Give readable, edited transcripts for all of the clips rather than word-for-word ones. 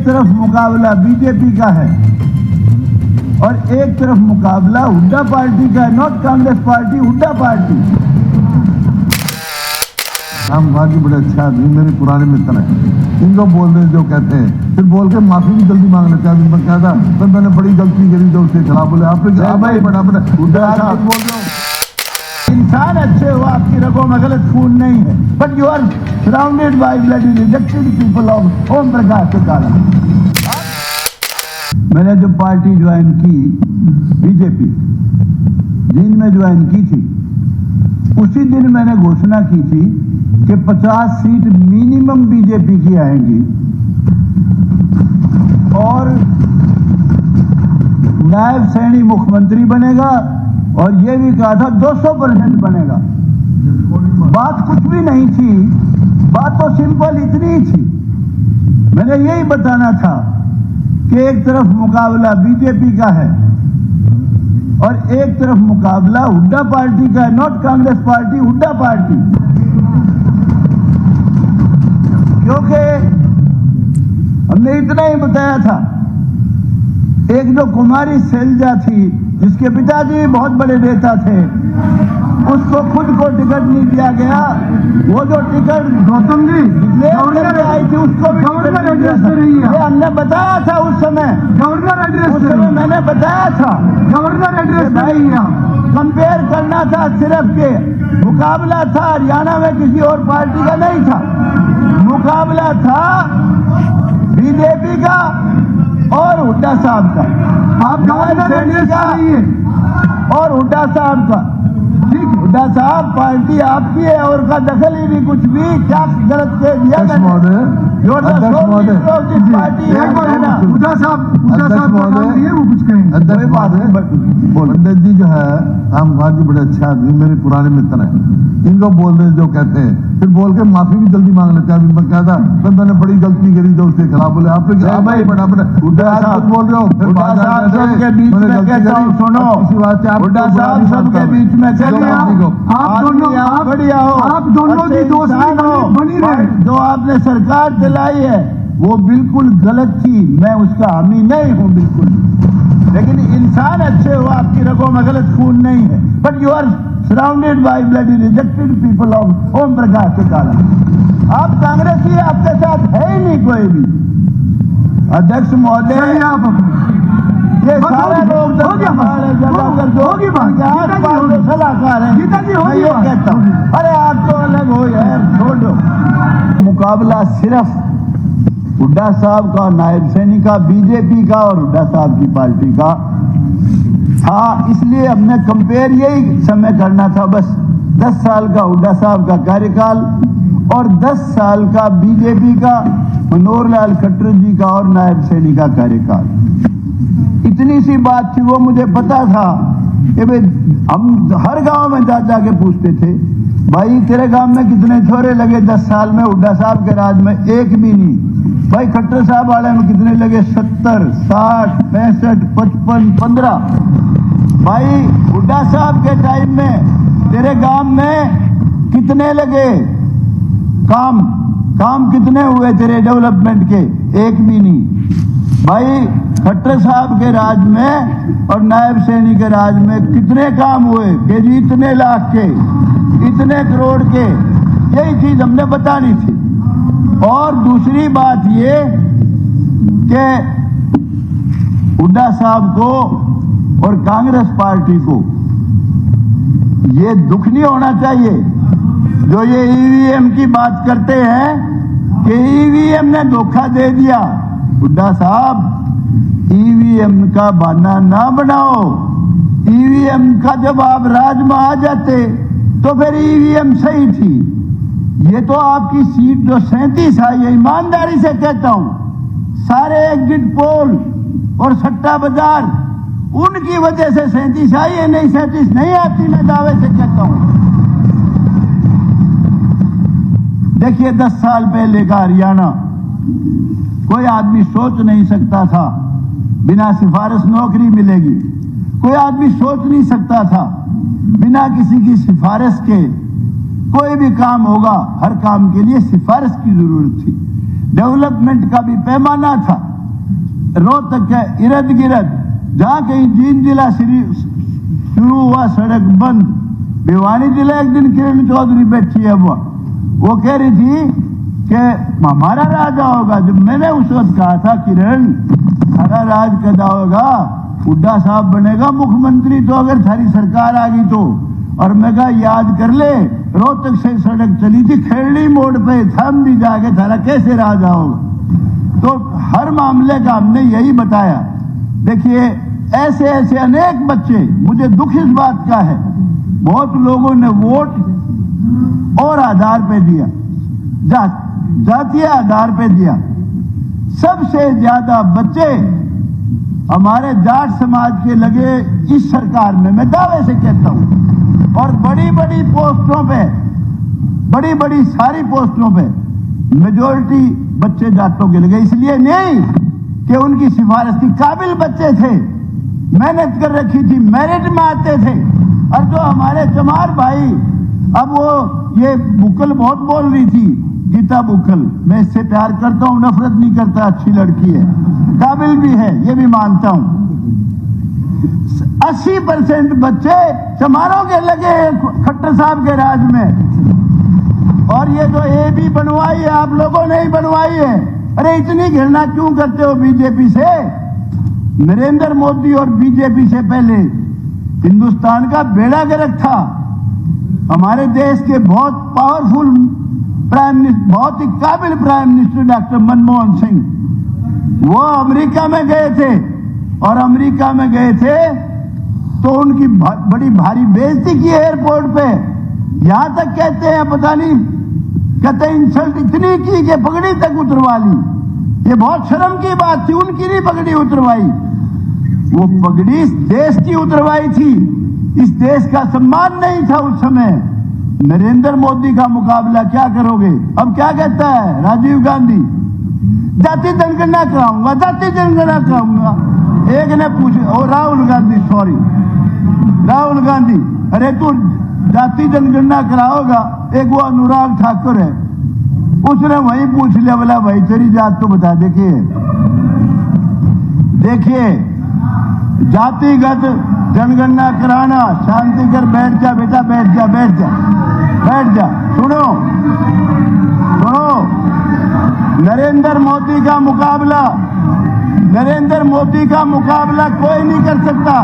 तरफ मुकाबला बीजेपी का है और एक तरफ मुकाबला हुड्डा पार्टी का है, not Congress party, Hooda party. Ram Gandhi बड़े अच्छे आदमी, मेरे पुराने मित्र हैं। इनको बोल रहे जो कहते हैं, फिर बोल के माफी भी जल्दी मांग लेते हैं। मैं कहता तो मैंने बड़ी गलती करी जो उसके खिलाफ बोले। आपने भाई बड़ा बड़ा हुड्डा साहब बोल रहे हो। इंसान अच्छे हो, आपकी रगों में गलत खून नहीं है, but you are surrounded by bloody rejected people of Om Prakash Chautala. मैंने जो पार्टी ज्वाइन की, बीजेपी जिन में ज्वाइन की थी, उसी दिन मैंने घोषणा की थी कि 50 सीट मिनिमम बीजेपी की आएंगी और नायब सैनी मुख्यमंत्री बनेगा, और यह भी कहा था 200% बनेगा। बात कुछ भी नहीं थी, बात तो सिंपल इतनी ही थी। मैंने यही बताना था कि एक तरफ मुकाबला बीजेपी का है और एक तरफ मुकाबला हुड्डा पार्टी का है, not Congress party, Hooda party. क्योंकि हमने इतना ही बताया था, एक जो कुमारी शैलजा थी जिसके पिताजी बहुत बड़े नेता थे, उसको खुद को टिकट नहीं दिया गया। वो जो टिकट गौतम जी गवर्नर आई थी, उसको भी गवर्नर एड्रेस पे नहीं है। हमने बताया था उस समय, गवर्नर एड्रेस उस समय मैंने बताया था, गवर्नर एड्रेस नहीं है। कंपेयर करना था सिर्फ के मुकाबला था हरियाणा में, किसी और पार्टी का नहीं था। मुकाबला था बीजेपी का और हुड्डा साहब का। आप गवर्नर एड्रेस का नहीं है और हुड्डा साहब का। ठीक, हुड्डा साहब पार्टी आपकी है और का दखल ही नहीं कुछ भी। क्या गलत कह दिया मैंने? पार्टी हुड्डा साहब वो कुछ कहें। अध्यक्ष पंडित जी जो है, राम गांधी बड़े अच्छे आदमी, मेरे पुराने मित्र हैं। इनको बोल रहे जो कहते हैं, फिर बोल के माफी भी जल्दी मांग लेते हैं। मैं कहता तो मैंने बड़ी गलती करी जो उसके खिलाफ बोले। आपने भाई बड़ा बड़ा हुड्डा साहब बोल रहे हो, फिर हुड्डा साहब सबके बीच में कहता हूं, सुनो, हुड्डा साहब सबके बीच में आप दोनों की दोस्ती बनी रहे। जो आपने सरकार चलाई है वो बिल्कुल गलत थी, मैं उसका हामी नहीं हूं बिल्कुल, लेकिन इंसान अच्छे हो, आपकी रगों में गलत खून नहीं है, but you are surrounded by bloody rejected people of Om Prakash Chautala. आप कांग्रेसी, आपके साथ है ही नहीं कोई भी। अध्यक्ष महोदय, ये सारे लोग सलाहकार हैं, मैं ये कहता हूँ, अरे आप तो अलग हो यार, छोड़ दो। मुकाबला सिर्फ हुड्डा साहब का, नायब सैनी का, बीजेपी का और हुड्डा साहब की पार्टी का था, इसलिए हमने कंपेयर यही समय करना था बस। 10 साल का हुड्डा साहब का कार्यकाल और 10 साल का बीजेपी का, मनोहर लाल खट्टर जी का और नायब सैनी का कार्यकाल। इतनी सी बात थी, वो मुझे पता था कि भाई हम हर गांव में जा जाके पूछते थे, भाई तेरे गांव में कितने छोरे लगे 10 साल में? हुड्डा साहब के राज में एक भी नहीं। भाई खट्टर साहब वाले में कितने लगे? 70, 60, 65, 55, 15। भाई हुड्डा साहब के टाइम में तेरे गांव में कितने लगे? काम कितने हुए तेरे डेवलपमेंट के? एक भी नहीं। भाई खट्टर साहब के राज में और नायब सैनी के राज में कितने काम हुए कि जी इतने लाख के, इतने करोड़ के? यही चीज हमने बतानी थी। और दूसरी बात ये कि हुड्डा साहब को और कांग्रेस पार्टी को ये दुख नहीं होना चाहिए जो ये ईवीएम की बात करते हैं कि ईवीएम ने धोखा दे दिया। हुड्डा साहब, ईवीएम का बहाना ना बनाओ। ईवीएम का जब आप राज में आ जाते तो फिर ईवीएम सही थी। ये तो आपकी सीट जो 37 है, ये ईमानदारी से कहता हूं, सारे एग्जिट पोल और सट्टा बाजार उनकी वजह से 37 आई है, नहीं 37 नहीं आती, मैं दावे से कहता हूं। देखिए 10 साल पहले का हरियाणा, कोई आदमी सोच नहीं सकता था बिना सिफारिश नौकरी मिलेगी। कोई आदमी सोच नहीं सकता था बिना किसी की सिफारिश के कोई भी काम होगा। हर काम के लिए सिफारिश की जरूरत थी। डेवलपमेंट का भी पैमाना था। रोहतक के इर्द गिर्द जहां कहीं जींद जिला शुरू हुआ सड़क बंद, भिवानी जिला एक दिन किरण चौधरी बैठी है, वो कह रही थी कि हमारा राज होगा। जब मैंने उस वक्त कहा था किरण हमारा राज कदा होगा, हुड्डा साहब बनेगा मुख्यमंत्री तो अगर थारी सरकार आ गई तो। और मैं कहा याद कर ले रोहतक से सड़क चली थी खेड़ी मोड़ पे, थम दी जाके थारा कैसे राज होगा। तो हर मामले का हमने यही बताया। देखिए ऐसे ऐसे अनेक बच्चे, मुझे दुख इस बात का है बहुत लोगों ने वोट और आधार पे दिया, जातीय आधार पे दिया। सबसे ज्यादा बच्चे हमारे जाट समाज के लगे इस सरकार में, मैं दावे से कहता हूं। और बड़ी बड़ी पोस्टों पे, बड़ी बड़ी सारी पोस्टों पे मेजोरिटी बच्चे जाटों के लगे। इसलिए नहीं कि उनकी सिफारिश थी, काबिल बच्चे थे, मेहनत कर रखी थी, मेरिट में आते थे। और जो हमारे चमार भाई, अब वो ये बुक्कल बहुत बोल रही थी, गीता बुक्कल, मैं इससे प्यार करता हूं, नफरत नहीं करता, अच्छी लड़की है, काबिल भी है, ये भी मानता हूं। 80% बच्चे चमारों के लगे खट्टर साहब के राज में। और ये जो ए भी बनवाई है आप लोगों ने ही बनवाई है। अरे इतनी घृणा क्यों करते हो बीजेपी से? नरेंद्र मोदी और बीजेपी से पहले हिंदुस्तान का बेड़ा गर्क था। हमारे देश के बहुत पावरफुल प्राइम मिनिस्टर, बहुत ही काबिल prime minister doctor Manmohan Singh, वो अमेरिका में गए थे। और अमेरिका में गए थे तो उनकी बड़ी भारी बेइज्जती की एयरपोर्ट पे। यहां तक कहते हैं, पता नहीं, कहते इंसल्ट इतनी की कि पगड़ी तक उतरवा ली। ये बहुत शर्म की बात थी, उनकी नहीं पगड़ी उतरवाई, वो पगड़ी इस देश की उतरवाई थी। इस देश का सम्मान नहीं था उस समय। नरेंद्र मोदी का मुकाबला क्या करोगे? अब क्या कहता है राजीव गांधी, जाति जनगणना कराऊंगा, जाति जनगणना कराऊंगा। एक ने पूछा, ओ राहुल गांधी, सॉरी राहुल गांधी, अरे तू जाति जनगणना कराओगा? एक वो अनुराग ठाकुर है, उसने वही पूछ लिया, बोला भाई तेरी जात तो बता। देखिए जातिगत जनगणना कराना, शांति कर, बैठ जा बेटा, बैठ जा, बैठ जा, बैठ जा। सुनो सुनो, नरेंद्र मोदी का मुकाबला, नरेंद्र मोदी का मुकाबला कोई नहीं कर सकता,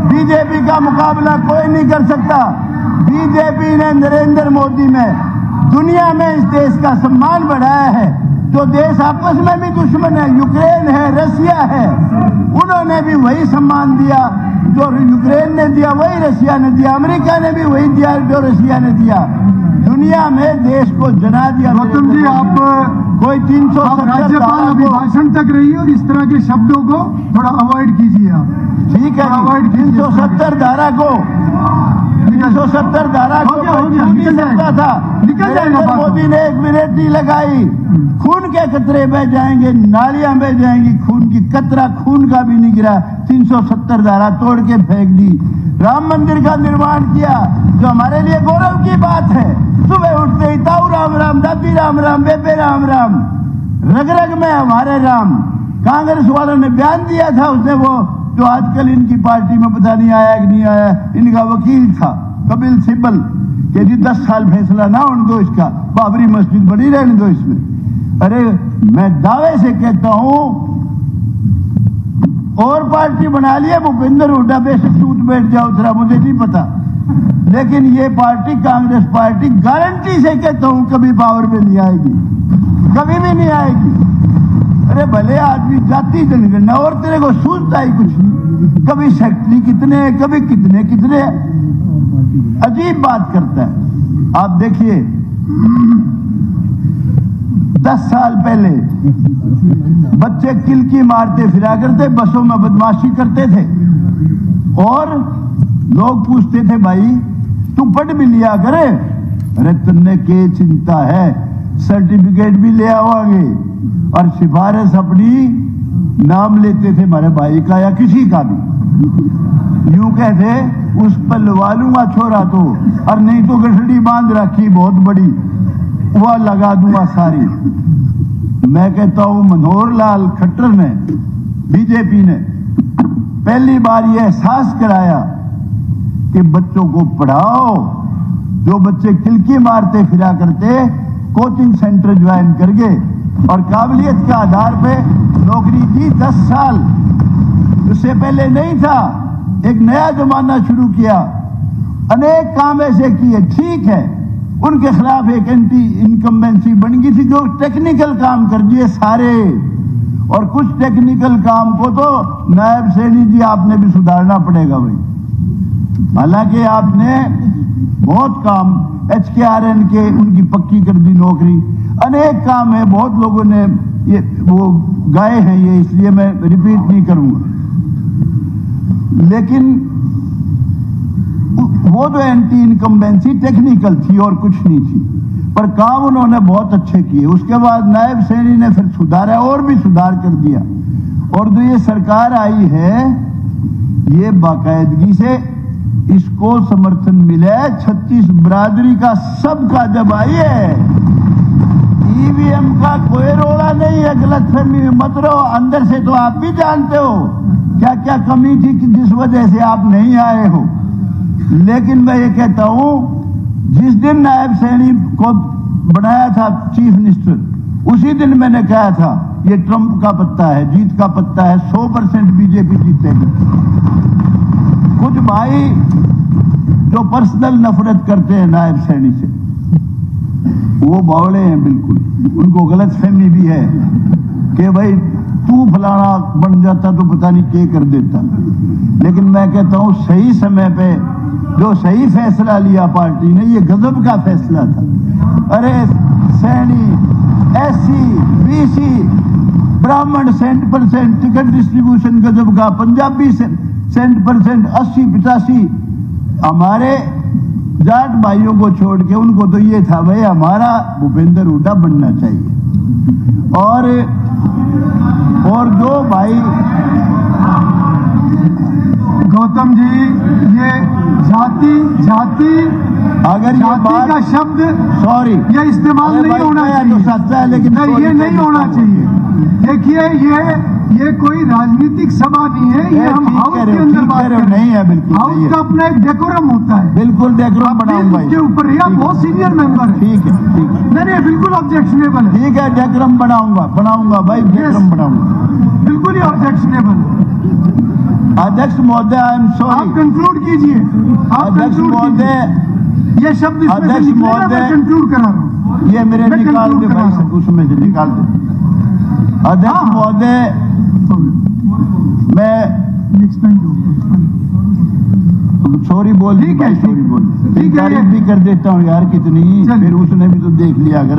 बीजेपी का मुकाबला कोई नहीं कर सकता। बीजेपी ने नरेंद्र मोदी में दुनिया में इस देश का सम्मान बढ़ाया है। जो देश आपस में भी दुश्मन है, यूक्रेन है, रसिया है, उन्होंने भी वही सम्मान दिया जो यूक्रेन ने दिया, वही रसिया ने दिया, अमेरिका ने भी वही दिया जो रसिया ने दिया। दुनिया में देश को जना दिया। गौतम जी, आप कोई 370 राज्यपाल अभिभाषण तक रही और इस तरह के शब्दों को थोड़ा अवॉइड कीजिए आप। ठीक है, अवॉइड 370 धारा को, 370 धारा को निकल सकता था। नरेंद्र मोदी ने 1 मिनट नहीं लगाई, खून के कतरे बह जाएंगे, नालियां बह जाएंगी, खून की कतरा खून का भी नहीं गिरा। 370 धारा तोड़ के फेंक दी। राम मंदिर का निर्माण किया, जो हमारे लिए गौरव की बात है। सुबह उठते ही ताऊ राम राम, दादी राम राम, बेबे राम राम, रग रग में हमारे राम। कांग्रेस वालों ने बयान दिया था, उसने वो जो आजकल इनकी पार्टी में पता नहीं आया कि नहीं आया, इनका वकील था कपिल सिब्बल, कि जी 10 साल फैसला ना होने दो इसका, बाबरी मस्जिद बनी रहने दो इसमें। अरे मैं दावे से कहता हूं, और पार्टी बना लिया भूपेंद्र हुड्डा, बेशक टूट बैठ जाओ जरा, मुझे नहीं पता, लेकिन ये पार्टी कांग्रेस पार्टी गारंटी से कहता हूं कभी पावर में नहीं आएगी, कभी भी नहीं आएगी। अरे भले आदमी जाति जनगणना, और तेरे को सूझता ही कुछ नहीं, कभी सेक्रेटरी कितने, कभी कितने कितने, अजीब बात करता है। आप देखिए 10 साल पहले बच्चे किलकी मारते फिरा करते, बसों में बदमाशी करते थे, और लोग पूछते थे भाई तू पढ़ भी लिया करे। अरे तुमने के चिंता है, सर्टिफिकेट भी ले आवांगे, और सिफारिश अपनी नाम लेते थे हमारे भाई का या किसी का भी, यूं कहते उस पर लगा लूंगा छोरा तो, और नहीं तो गठड़ी बांध रखी बहुत बड़ी, वह लगा दूंगा सारी। मैं कहता हूं मनोहर लाल खट्टर ने बीजेपी ने पहली बार यह एहसास कराया कि बच्चों को पढ़ाओ। जो बच्चे किलकी मारते फिरा करते कोचिंग सेंटर ज्वाइन करके और काबिलियत के आधार पे नौकरी दी 10 साल, उससे पहले नहीं था। एक नया जमाना शुरू किया, अनेक काम ऐसे किए। ठीक है, उनके खिलाफ एक एंटी इनकम्बेंसी बन गई थी जो टेक्निकल काम कर दिए सारे, और कुछ टेक्निकल काम को तो नायब सैनी जी आपने भी सुधारना पड़ेगा भाई। हालांकि आपने बहुत काम HKRN के उनकी पक्की कर दी नौकरी, अनेक काम है, बहुत लोगों ने ये वो गाए हैं ये, इसलिए मैं रिपीट नहीं करूंगा। लेकिन वो जो एंटी इनकम्बेंसी टेक्निकल थी और कुछ नहीं थी, पर काम उन्होंने बहुत अच्छे किए। उसके बाद नायब सैनी ने फिर सुधारा और भी सुधार कर दिया। और जो ये सरकार आई है ये बाकायदगी से इसको समर्थन मिला है 36 बरादरी का, सबका। जब आई है EVM का कोई रोड़ा नहीं है, गलतफहमी में मत रहो। अंदर से तो आप भी जानते हो क्या क्या कमी थी कि जिस वजह से आप नहीं आए हो। लेकिन मैं ये कहता हूं, जिस दिन नायब सैनी को बनाया था चीफ मिनिस्टर, उसी दिन मैंने कहा था ये ट्रंप का पत्ता है, जीत का पत्ता है, 100% बीजेपी जीतेगी। कुछ भाई जो पर्सनल नफरत करते हैं नायब सैनी से, वो बावड़े हैं बिल्कुल। उनको गलतफहमी भी है कि भाई तू फलाना बन जाता तो पता नहीं क्या कर देता। लेकिन मैं कहता हूं सही समय पे जो सही फैसला लिया पार्टी ने, ये गजब का फैसला था। अरे सैनी, SC, BC, ब्राह्मण 100% टिकट डिस्ट्रीब्यूशन गजब का, पंजाबी 100%, 80-85। हमारे जाट भाइयों को छोड़ के उनको तो ये था भाई हमारा भूपेंद्र हुड्डा बनना चाहिए। और जो भाई गौतम जी, ये जाति अगर ये बात का शब्द सॉरी ये इस्तेमाल नहीं होना चाहिए, तो सच्चा है, लेकिन ये नहीं होना चाहिए। देखिए ये कोई राजनीतिक सभा नहीं है, ये हम हाउस के अंदर बात कर रहे हैं। नहीं है, बिल्कुल हाउस का अपना एक डेकोरम होता है, बिल्कुल डेकोरम बनाऊंगा उसके ऊपर या बहुत सीनियर मेंबर है। ठीक है नहीं बिल्कुल ऑब्जेक्शनेबल है। ठीक है, डेकोरम बनाऊंगा भाई, डेकोरम बनाऊंगा, बिल्कुल ही ऑब्जेक्शनेबल। अध्यक्ष महोदय आई एम आप सॉरी। कंक्लूड कीजिए। अध्यक्ष महोदय, ये शब्द अध्यक्ष महोदय, कंक्लूड करा रहा हूं। ये मेरे निकाल दे भाई, उसमें से निकाल दे। अध्यक्ष महोदय, मैं सॉरी बोल, ठीक है, सॉरी बोल, ठीक है, तारीफ भी कर देता हूँ यार कितनी, फिर उसने भी तो देख लिया अगर